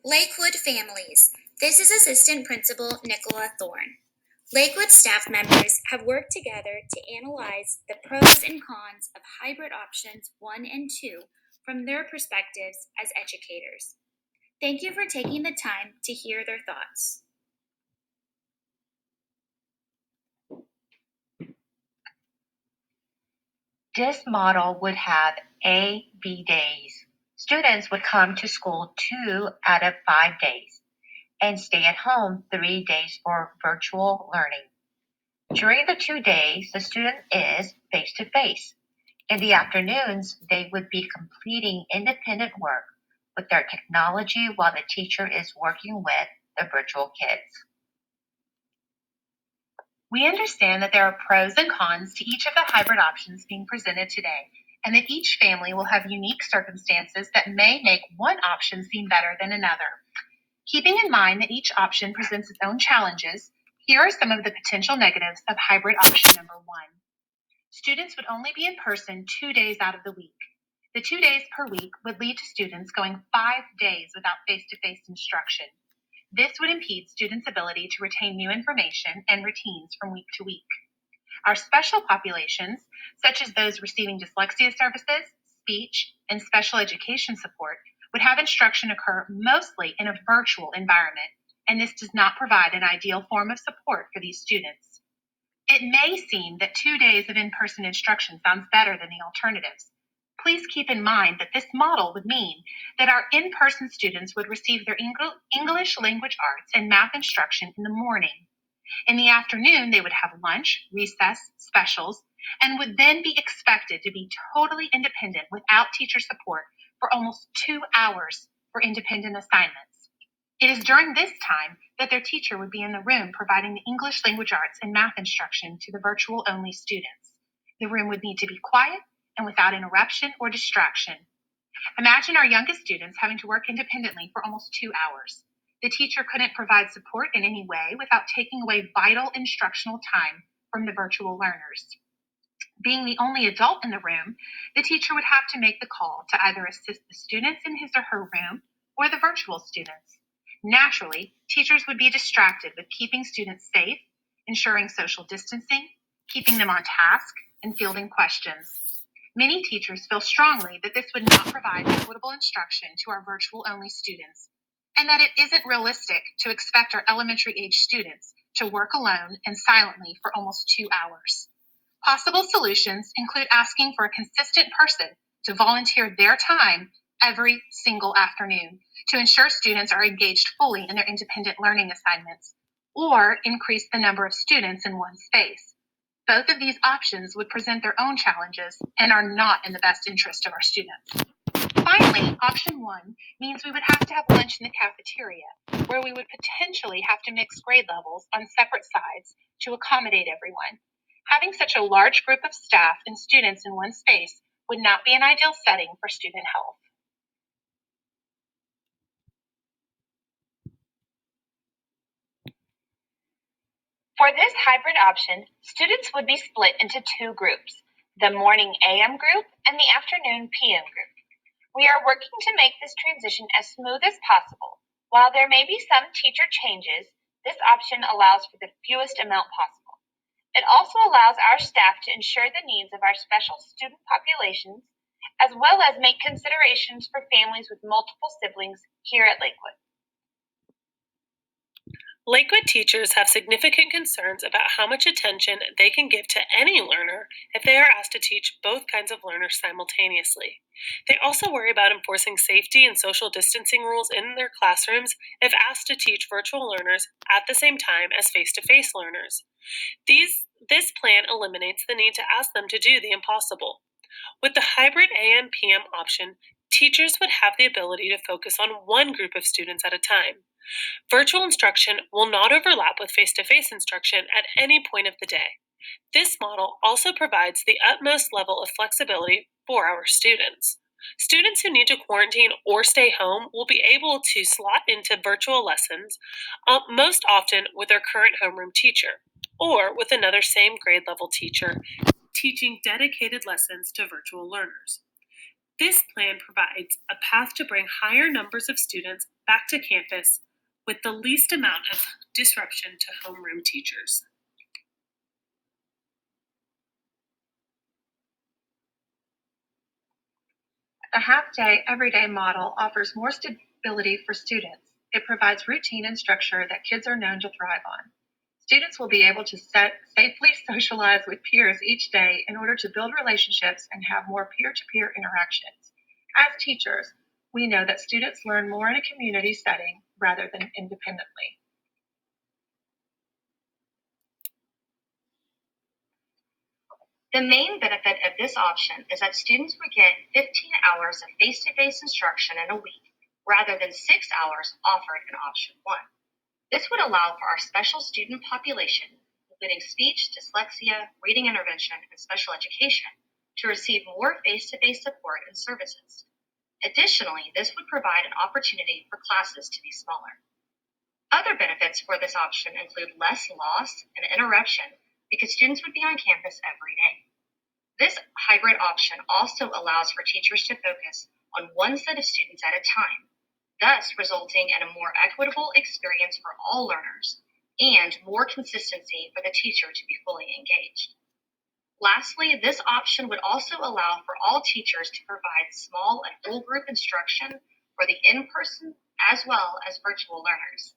Lakewood families. This is Assistant Principal Nicola Thorne. Lakewood staff members have worked together to analyze the pros and cons of hybrid options 1 and 2 from their perspectives as educators. Thank you for taking the time to hear their thoughts. This model would have A-B days. Students would come to school 2 out of 5 days and stay at home 3 days for virtual learning. During the 2 days, the student is face-to-face. In the afternoons, they would be completing independent work with their technology while the teacher is working with the virtual kids. We understand that there are pros and cons to each of the hybrid options being presented today, and that each family will have unique circumstances that may make one option seem better than another. Keeping in mind that each option presents its own challenges, here are some of the potential negatives of hybrid option number 1. Students would only be in person 2 days out of the week. The 2 days per week would lead to students going 5 days without face-to-face instruction. This would impede students' ability to retain new information and routines from week to week. Our special populations, such as those receiving dyslexia services, speech, and special education support, would have instruction occur mostly in a virtual environment, and this does not provide an ideal form of support for these students. It may seem that 2 days of in-person instruction sounds better than the alternatives. Please keep in mind that this model would mean that our in-person students would receive their English language arts and math instruction in the morning. In the afternoon, they would have lunch, recess, specials, and would then be expected to be totally independent without teacher support for almost 2 hours for independent assignments. It is during this time that their teacher would be in the room providing the English language arts and math instruction to the virtual-only students. The room would need to be quiet and without interruption or distraction. Imagine our youngest students having to work independently for almost 2 hours. The teacher couldn't provide support in any way without taking away vital instructional time from the virtual learners. Being the only adult in the room, the teacher would have to make the call to either assist the students in his or her room or the virtual students. Naturally, teachers would be distracted with keeping students safe, ensuring social distancing, keeping them on task, and fielding questions. Many teachers feel strongly that this would not provide equitable instruction to our virtual-only students, and that it isn't realistic to expect our elementary-age students to work alone and silently for almost 2 hours. Possible solutions include asking for a consistent person to volunteer their time every single afternoon to ensure students are engaged fully in their independent learning assignments, or increase the number of students in one space. Both of these options would present their own challenges and are not in the best interest of our students. Finally, option 1 means we would have to have lunch in the cafeteria, where we would potentially have to mix grade levels on separate sides to accommodate everyone. Having such a large group of staff and students in one space would not be an ideal setting for student health. For this hybrid option, students would be split into 2 groups, the morning AM group and the afternoon PM group. We are working to make this transition as smooth as possible. While there may be some teacher changes, this option allows for the fewest amount possible. It also allows our staff to ensure the needs of our special student populations, as well as make considerations for families with multiple siblings here at Lakewood. Lakewood teachers have significant concerns about how much attention they can give to any learner if they are asked to teach both kinds of learners simultaneously. They also worry about enforcing safety and social distancing rules in their classrooms if asked to teach virtual learners at the same time as face-to-face learners. This plan eliminates the need to ask them to do the impossible. With the hybrid AM-PM option, teachers would have the ability to focus on one group of students at a time. Virtual instruction will not overlap with face-to-face instruction at any point of the day. This model also provides the utmost level of flexibility for our students. Students who need to quarantine or stay home will be able to slot into virtual lessons, most often with their current homeroom teacher, or with another same grade level teacher teaching dedicated lessons to virtual learners. This plan provides a path to bring higher numbers of students back to campus with the least amount of disruption to homeroom teachers. The half-day, everyday model offers more stability for students. It provides routine and structure that kids are known to thrive on. Students will be able to safely socialize with peers each day in order to build relationships and have more peer-to-peer interactions. As teachers, we know that students learn more in a community setting rather than independently. The main benefit of this option is that students would get 15 hours of face-to-face instruction in a week rather than 6 hours offered in option 1. This would allow for our special student population, including speech, dyslexia, reading intervention, and special education, to receive more face-to-face support and services. Additionally, this would provide an opportunity for classes to be smaller. Other benefits for this option include less loss and interruption because students would be on campus every day. This hybrid option also allows for teachers to focus on one set of students at a time, thus resulting in a more equitable experience for all learners and more consistency for the teacher to be fully engaged. Lastly, this option would also allow for all teachers to provide small and whole group instruction for the in-person as well as virtual learners.